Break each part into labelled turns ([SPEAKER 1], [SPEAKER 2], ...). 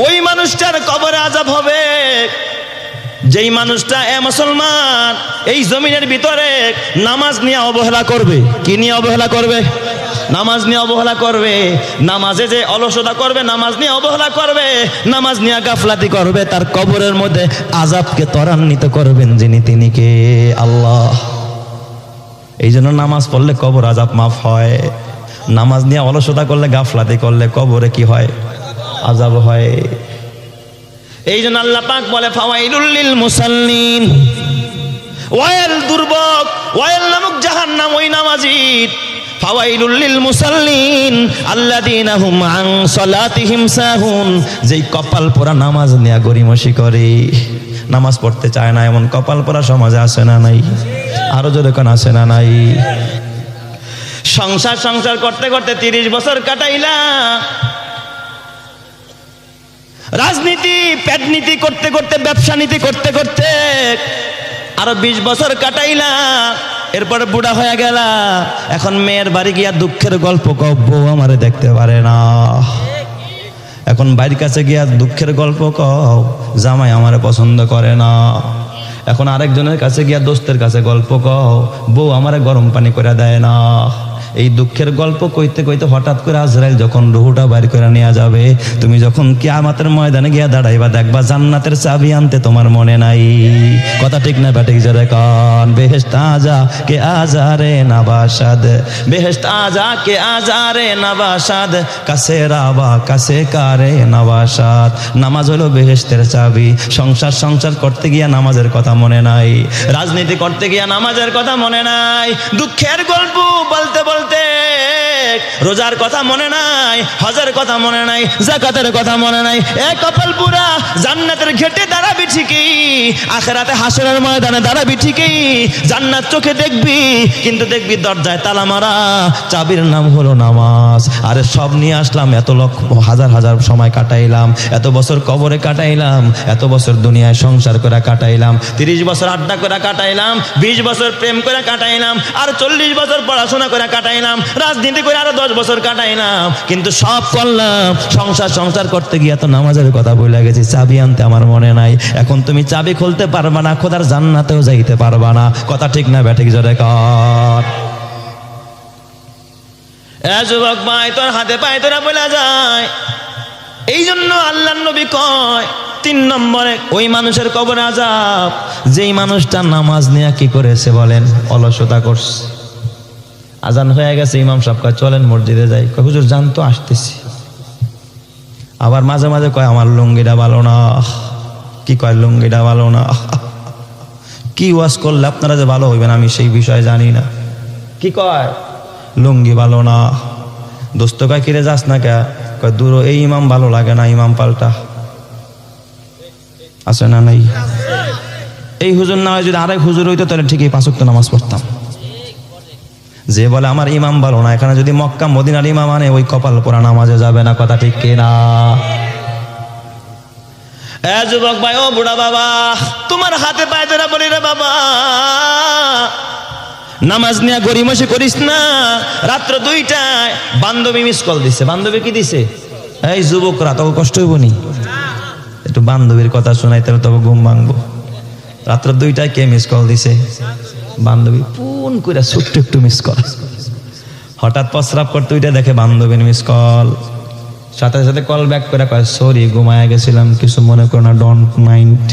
[SPEAKER 1] ওই মানুষটার কবরে আযাব হবে যেই মানুষটা মুসলমান এই জমিনের ভিতরে নামাজ নিয়ে অবহেলা করবে। কি নিয়ে অবহেলা করবে? নামাজ নিয়ে অবহেলা করবে। নামাজে যে অলসতা করবে, নামাজ নিয়ে অবহেলা করবে, নামাজ নিয়ে গাফলাতি করবে, তার কবরের মধ্যে আযাবকে ত্বরান্বিত করবেন যিনি, তিনি কে? আল্লাহ। এই জন্য নামাজ পড়লে কবর আযাব মাফ হয়। নামাজ নিয়ে অলসতা করলে, গাফলাতি করলে কবরে কি হয়? আযাব হয়। এই জন্য আল্লাহ পাক বলে ফাওয়াইলুল লিল মুসাল্লিন, ওয়াইল দুর্ভোগ, ওয়াইল নামক জাহান্নাম ওই নামাজির। ফাওয়াইলুল লিল মুসাল্লিন আল্লাযীনা হুম আন সালাতিহিম সাহুন, যেই কপাল পোড়া নামাজ নিয়ে গরিমসি করে, নামাজ পড়তে চায় না, এমন কপাল পোড়া সমাজে আছে না নাই? আরো জোরে কোন আছে না নাই? সংসার করতে করতে 30 বছর কাটাইলা, রাজনীতি পেটনীতি করতে করতে, ব্যবসা নীতি করতে করতে আরো 20 বছর কাটাইলা, এরপরে বুড়া হয়ে গেলা। এখন মেয়ের বাড়ি গিয়া দুঃখের গল্প কও, বউ আমারে দেখতে পারে না। এখন বাড়ির কাছে গিয়া দুঃখের গল্প কও, জামাই আমারে পছন্দ করে না। এখন আরেকজনের কাছে গিয়া দোস্তের কাছে গল্প কও, বউ আমারে গরম পানি করে দেয় না। এই দুঃখের গল্প কইতে কইতে হঠাৎ করে আজরাইল যখন রুহুটা বাইর করে নিয়ে যাবে, তুমি যখন কিয়ামতের ময়দানে গিয়া দাঁড়াইবা, দেখবা জান্নাতের চাবি আনতে তোমার মনে নাই। কথা ঠিক না ব্যাটিক জোরে কান? বেহেশত আজা কে আজারে নবাসাদ, বেহেশত আজা কে আজারে নবাসাদ, কাছে রাবা কাছে কারে নবাসাদ। নামাজ হলো বেহেশতের চাবি। সংসার করতে গিয়া নামাজের কথা মনে নাই, রাজনীতি করতে গিয়া নামাজের কথা মনে নাই, দুঃখের গল্প বলতে বলতে রোজার কথা মনে নাই, হজের কথা মনে নাই, যাকাতের কথা মনে নাই। এ কপাল পুরা, জান্নাতের ঘেটে দাঁড়াবি ঠিকই, আখিরাতে হাসরের ময়দানে দাঁড়াবি ঠিকই, জান্নাত চোখে দেখবি, কিন্তু দেখবি দরজায় তালা মারা, চাবির নাম হলো নামাজ। আরে সব নিয়ে আসলাম, এত লক্ষ হাজার হাজার সময় কাটাইলাম, এত বছর কবরে কাটাইলাম, এত বছর দুনিয়ায় সংসার করে কাটাইলাম, 30 বছর আড্ডা করে কাটাইলাম, 20 বছর প্রেম করে কাটাইলাম, আর 40 বছর পড়াশোনা করে কাটাইলাম, রাজনীতি করে আরো 10 বছর কাটাইলাম, কিন্তু সব করলাম। সংসার করতে গিয়ে তো নামাজের কথা বলে গেছি, চাবি আনতে আমার মনে নাই। এখন তুমি চাবি খুলতে পারবা না, খোদার জান্নাতেও যাইতে পারবা না। কথা ঠিক না ব্যাঠিক জোরে কর? এ যুবক ভাই, তোর হাতে পায়ে তোরা বলে যায়। এই জন্য আল্লাহর নবী কয় 3 নম্বরে ওই মানুষের কবরে আযাব, যেই মানুষটা নামাজ নিয়ে কি করেছে বলেন? অলসতা করছে। আজান হয়ে গেছে, ইমাম সাহেব কয় চলেন মসজিদে যাই। কয় হুজুর জান তো, আসতেছি। আবার মাঝে মাঝে কয় আমার লুঙ্গিটা ভালো না। কি কয়? লুঙ্গিটা ভালো না। কি ওয়াজ করলে আপনারা যে ভালো হইবেন আমি সেই বিষয়ে জানি না। কি কয়? লুঙ্গি ভালো না। দোস্ত কয় কিরে যাস না কে? কয় দূর, এই ইমাম ভালো লাগে না, ইমাম পাল্টা। আছে না নাই? এই হুজুর না হয় যদি আরেক হুজুর হইতো তাহলে ঠিকই 5 ওয়াক্ত নামাজ পড়তাম। যে বলে আমার ইমাম ভালো না, এখানে যদি মক্কা মদিনার ইমাম আনে, ওই কপাল পোড়া নামাজে যাবে না। কথা ঠিক কিনা? এ যুবক ভাই, ও বুড়া বাবা, তোমার হাতে পায়ে ধরা বলি রে বাবা, নামাজ নিয়ে গরিমসি করিস না। রাত্র 2টায় বান্ধবী মিস কল দিছে। বান্ধবী কি দিছে? এই যুবকরা, তবে কষ্ট হইব নি? একটু বান্ধবীর কথা শোনাই, তাহলে তবে ঘুম ভাঙবো। রাত্র 2টায় কে মিস কল দিছে? বান্ধবী। ফোন করে ছোট্ট একটু মিস কল। হঠাৎ প্রস্রাব করতে ওইটা দেখে বান্ধবীর মিস কল, সাথে সাথে কল ব্যাক করে কয় সরি, ঘুমায় গেছিলাম, কিছু মনে করো না, ডোন্ট মাইন্ড,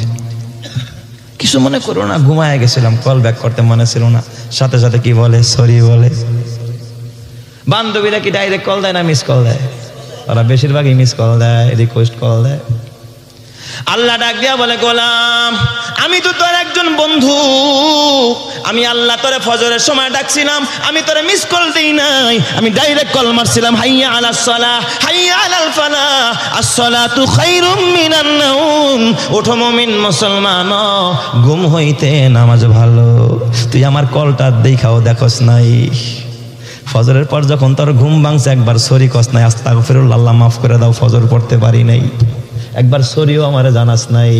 [SPEAKER 1] কিছু মনে করো না, ঘুমায় গেছিলাম, কল ব্যাক করতে মনে ছিল না। সাথে সাথে কি বলে? সরি বলে। বান্ধবীরা কি ডাইরেক্ট কল দেয় না মিস কল দেয়? ওরা বেশিরভাগই মিস কল দেয়, রিকোয়েস্ট কল দেয়। আল্লাহ ডাক দিয়া বলে গোলাম, আমি তো তোর একজন বন্ধু, আমি আল্লাহ তোরে ফজরের সময় ডাকছিলাম, আমি তোরে মিস কল দেই নাই, আমি ডাইরেক্ট কল মারছিলাম, হাইয়া আলাস সালাহ হাইয়া আলাল ফালাহ, আস-সালাতু খায়রুম মিনান নাওম। ওঠো মুমিন মুসলমান, ঘুম হইতে নামাজ ভালো। তুই আমার কলটা দেখাও দেখোস নাই? ফজরের পর যখন তোর ঘুম ভাঙছে, একবার সরি কস নাই, আস্তাগফিরুল্লাহ, আল্লাহ মাফ করে দাও, ফজর পড়তে পারি নাই। একবার সরিও আমারে জানাস নাই,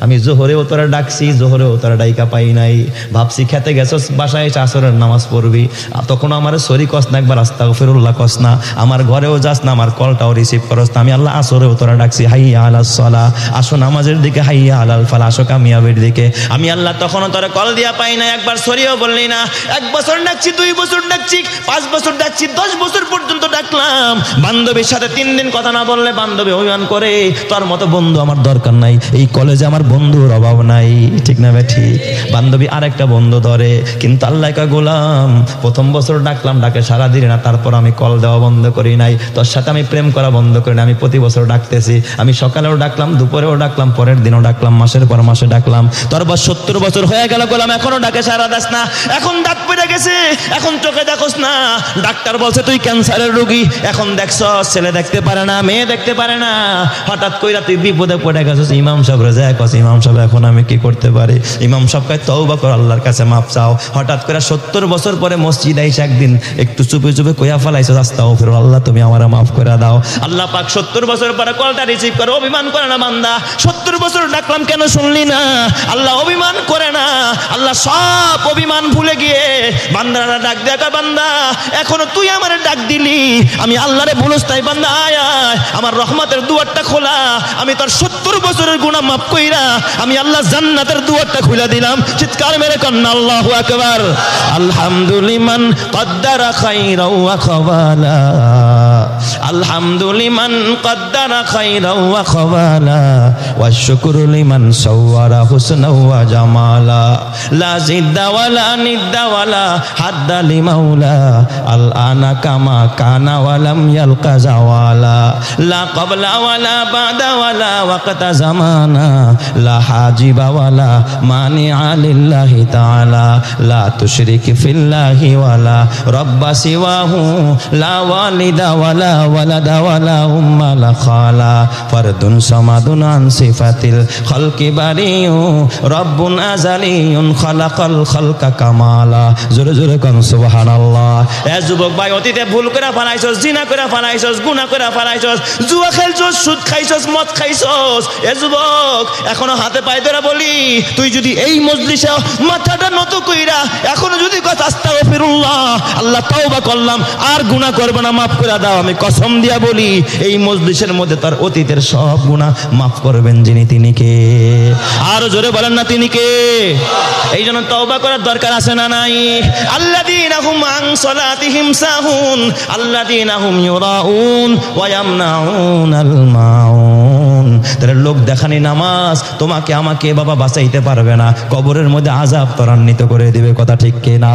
[SPEAKER 1] আমি জোহরেও তোরা ডাকছি, জোহরেও তোরা ডাইকা পাই নাই, ভাবছি খেতে গেছস, বাসায় এসে আসরের নামাজ পড়বি, তখন আমার সরি কস না, একবার আস্তাগফিরুল্লাহ কস না, আমার ঘরেও যাস না, আমার কলটাও রিসিভ করস না, আমি আল্লাহ আসরেও তোরা ডাকছি, হাইয়া আলাস সালাহ, আসো নামাজের দিকে, হাইয়া আলাল ফালাহ, আসো কামিয়াবের দিকে, আমি আল্লাহ তখনও তোরা কল দিয়া পাই না, একবার সরিও বললি না। 1 বছর ডাকছি, 2 বছর ডাকছি, 5 বছর ডাকছি, 10 বছর পর্যন্ত ডাকলাম, বান্ধবীর সাথে 3 দিন কথা না বললে বান্ধবী অভিমান করে, তোর মতো বন্ধু আমার দরকার নাই, এই কলেজে আমার বন্ধুর অভাব নাই, ঠিক না ভাই ঠিক? বান্ধবী আরেকটা বন্ধু ধরে, কিন্তু আল্লাহ কয় গোলাম, 1ম বছর ডাকলাম, ডাকে সারা দিলি না, তারপর আমি কল দেওয়া বন্ধ করি নাই, তোর সাথে আমি প্রেম করা বন্ধ করি না, আমি প্রতি বছর ডাকতেছি, আমি সকালেও ডাকলাম, দুপুরেও ডাকলাম, পরের দিনও ডাকলাম, মাসের পর মাসে ডাকলাম, তোর বয়স 70 বছর হয়ে গেল গোলাম, এখনো ডাকে সারা দাস না, এখন দাঁত পড়ে গেছে, এখন চোখে দেখোস না, ডাক্তার বলছে তুই ক্যান্সারের রোগী, এখন দেখছ ছেলে দেখতে পারে না, মেয়ে দেখতে পারে না, হঠাৎ কইরা তুই বিপদে পড়ে গেছিস, ইমাম সাহেব রেজা কস, ইমাম সাহেব এখন আমি কি করতে পারি? ইমাম সাহেব কয় তওবা কর, আল্লাহর কাছে মাপ চাও। হঠাৎ করে 70 বছর পরে মসজিদে এসে একদিন একটু চুপে চুপে কইয়া ফেলাইছো, আস্তাগফিরুল্লাহ, আল্লাহ তুমি আমারে মাফ করে দাও। আল্লাহ পাক 70 বছর পরে কলটা রিসিভ করে, অভিমান করে না বান্দা, 70 বছর ডাকলাম কেন শুনলি না? আল্লাহ অভিমান করে না, আল্লাহ সব অভিমান ভুলে গিয়ে বান্দারা ডাক দেখা, বান্দা এখনো তুই আমারে ডাক দিলি, আমি আল্লাহরে ভুলস তাই, বান্দা আয় আয়, আমার রহমতের দুয়ারটা খোলা, আমি তোর 70 বছরের গুনাহ মাফ কইরা আমি আল্লাহ জান্নাতের দুয়ারটা খুলে দিলাম। চিৎকার মেরে কন্না আল্লাহু আকবার। আলহামদুলিমান কদ্দারা খাইরাও ওয়া খাওয়ালা, আলহামদুলিমান কদ্দারা খাইরাও ওয়া খাওয়ালা, ওয়া শুকরু লিমান সাওয়ারা হুসনাও ওয়া জামালা, লা জিদ্দা ওয়ালা নিদ্দা ওয়ালা হাদ্দা লিমাউলা, আল আনা কামা কানা ওয়া লাম ইয়ালকা জাওয়ালা, লা ক্বাবলা ওয়ালা বাদা ওয়ালা ওয়াক্তা জামানা, লা হাজিবা ওয়ালা মানিআ লিল্লাহি তাআলা, লা তুশরিক ফিল্লাহি ওয়ালা রাব্বা সিওয়াহু, লা ওয়ালিদা ওয়ালা ওয়ালাদা ওয়ালা উম্মা লা খালা, ফারদুন সামাদুন আন সিফাতিল খালকি বারিউ, রব্বুন আযালিয়ুন খালাকাল খালকা কামালা। জোরে জোরে কোন সুবহানাল্লাহ। এ যুবক ভাই, অতীতে ভুল করে ফেলাইছস, জিনা করে ফেলাইছস, গুনাহ করে ফেলাইছস, জুয়া খেলছস, সুদ খাইছস, মদ খাইছস, এ যুবক এখনো হাতে পায়ে ধরে বলি, তুই যদি এই মজলিসে মাথাটা নত কইরা এখনো যদি কথা আস্তাগফিরুল্লাহ, আল্লাহ তওবা করলাম, আর গুনাহ করব না, মাফ করে দাও, আমি কসম দিয়া বলি এই মজলিসের মধ্যে তার অতীতের সব গুনাহ মাফ করবেন যিনি, তিনি কে? আর জোরে বলেন না তিনি কে? এই জন্য তওবা করার দরকার আছে না নাই? আল্লাযীনা হুম আন সালাতিহিম সাহুন, আল্লাযীনা হুম ইউরাউন ওয়া ইয়ামনাউনাল মাউন। তার লোক দেখানি নামাজ তোমাকে আমাকে বাবা বাঁচাইতে পারবে না, কবরের মধ্যে আযাব ত্বরান্বিত করে দিবে, কথা ঠিক কিনা?